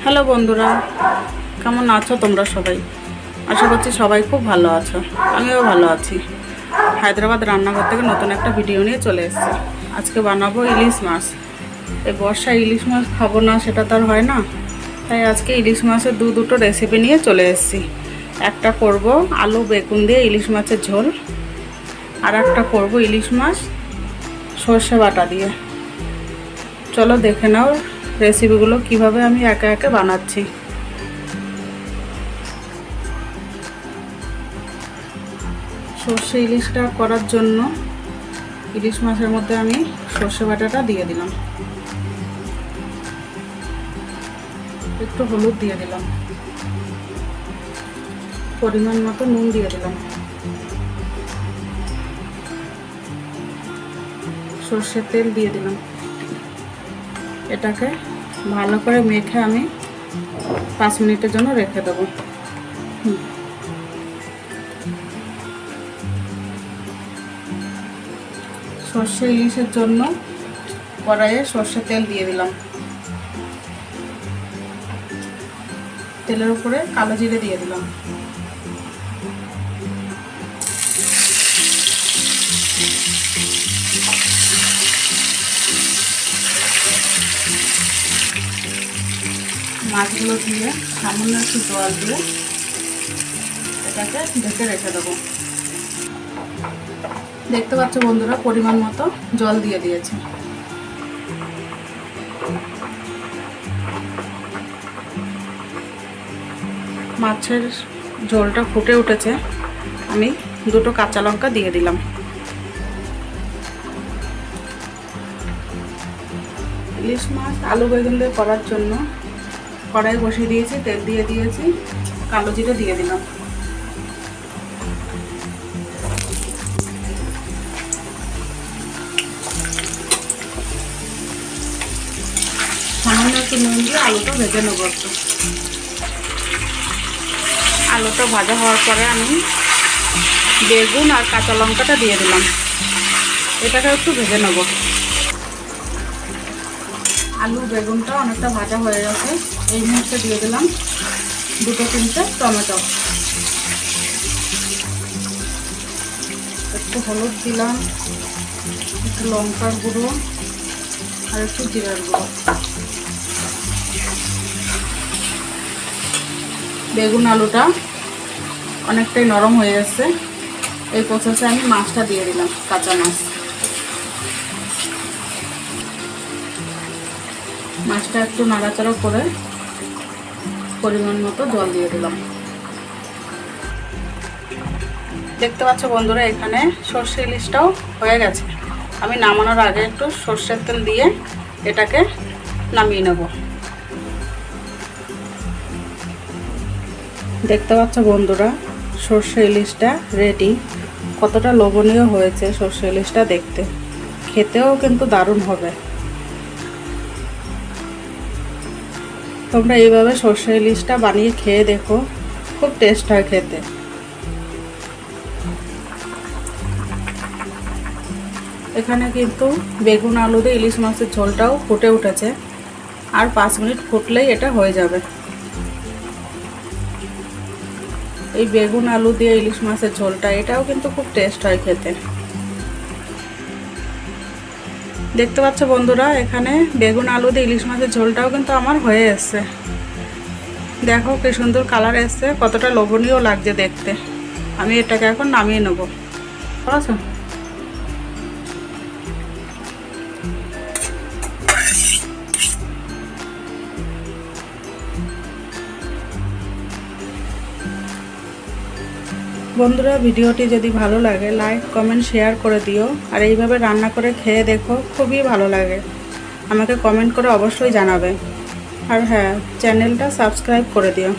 Hello বন্ধুরা, কেমন আছো তোমরা সবাই? আশা করছি সবাই খুব ভালো আছো, আমিও ভালো আছি। হায়দ্রাবাদ রান্নাঘর থেকে নতুন একটা ভিডিও নিয়ে চলে এসেছি। আজকে বানাবো ইলিশ মাছ। এই বর্ষায় ইলিশ মাছ খাবো না সেটা তো আর হয় না, তাই আজকে ইলিশ মাছের দুটো রেসিপি নিয়ে চলে এসেছি। একটা করব আলু বেগুন দিয়ে ইলিশ মাছের ঝোল, আর একটা করব ইলিশ মাছ সর্ষে বাটা দিয়ে। চলো দেখে নাও রেসিপিগুলো কিভাবে আমি একে একে বানাচ্ছি। সর্ষে ইলিশটা করার জন্য ইলিশ মাছের মধ্যে আমি সর্ষে বাটাটা দিয়ে দিলাম, একটু হলুদ দিয়ে দিলাম, পরিমাণ মতো নুন দিয়ে দিলাম, সর্ষের তেল দিয়ে দিলাম। এটাকে ভালো করে মেখে আমি 5 মিনিটের জন্য রেখে দেবো। সর্ষে ইলিশের জন্য কড়াইয়ে সর্ষের তেল দিয়ে দিলাম, তেলের উপরে কালো জিরে দিয়ে দিলাম, মাছগুলো দিয়ে সামান্য একটু জল দিয়ে এটাকে ঢেকে রেখে দেবো। দেখতে পাচ্ছ বন্ধুরা, পরিমাণ মতো জল দিয়ে দিয়েছি। মাছের ঝোলটা ফুটে উঠেছে, আমি 2 কাঁচা লঙ্কা দিয়ে দিলাম। ইলিশ মাছ আলু বেগুন দিয়ে করার জন্য কড়াই বসিয়ে দিয়েছি, তেল দিয়ে দিয়েছি, কালো জিরে দিয়ে দিলাম, সামান্য একটু নুন দিয়ে আলুটা ভেজে নেব। একটু আলুটা ভাজা হওয়ার পরে আমি বেগুন আর কাঁচা লঙ্কাটা দিয়ে দিলাম, এটাকে একটু ভেজে নেব। আলু বেগুনটা অনেকটা ভাজা হয়ে গেছে, এই মুহূর্তে দিয়ে দিলাম 2-3টে টমেটো, একটু হলুদ দিলাম, একটু লঙ্কার গুঁড়ো আর একটু জিরার গুঁড়ো। বেগুন আলুটা অনেকটাই নরম হয়ে গেছে, এই প্রসেসে আমি মাছটা দিয়ে দিলাম, কাঁচা মাছ। মাছটা একটু নাড়াচাড়া করে পরিমাণ মতো জল দিয়ে দিলাম। দেখতে পাচ্ছ বন্ধুরা, এখানে সর্ষে ইলিশটাও হয়ে গেছে। আমি নামানোর আগে একটু সর্ষের তেল দিয়ে এটাকে নামিয়ে নেব। দেখতে পাচ্ছ বন্ধুরা, সর্ষে ইলিশটা রেডি। কতটা লোভনীয় হয়েছে সর্ষে ইলিশটা দেখতে, খেতেও কিন্তু দারুণ হবে। তোমরা এইভাবে সর্ষে ইলিশটা বানিয়ে খেয়ে দেখো, খুব টেস্ট হয় খেতে। এখানে কিন্তু বেগুন আলু দিয়ে ইলিশ মাছের ঝোলটাও ফুটে উঠেছে, আর 5 মিনিট ফুটলেই এটা হয়ে যাবে। এই বেগুন আলু দিয়ে ইলিশ মাছের ঝোলটা এটাও কিন্তু খুব টেস্ট হয় খেতে। দেখতে পাচ্ছ বন্ধুরা, এখানে বেগুন আলু দিয়ে ইলিশ মাছের ঝোলটাও কিন্তু আমার হয়ে এসছে। দেখো কি সুন্দর কালার এসছে, কতটা লোভনীয় লাগছে দেখতে। আমি এটাকে এখন নামিয়ে নেব। বুঝছো বন্ধুরা, ভিডিওটি যদি ভালো লাগে লাইক কমেন্ট শেয়ার করে দিও, আর এইভাবে রান্না করে খেয়ে দেখো, খুবই ভালো লাগে। আমাকে কমেন্ট করে অবশ্যই জানাবে, আর হ্যাঁ, চ্যানেলটা সাবস্ক্রাইব করে দিও।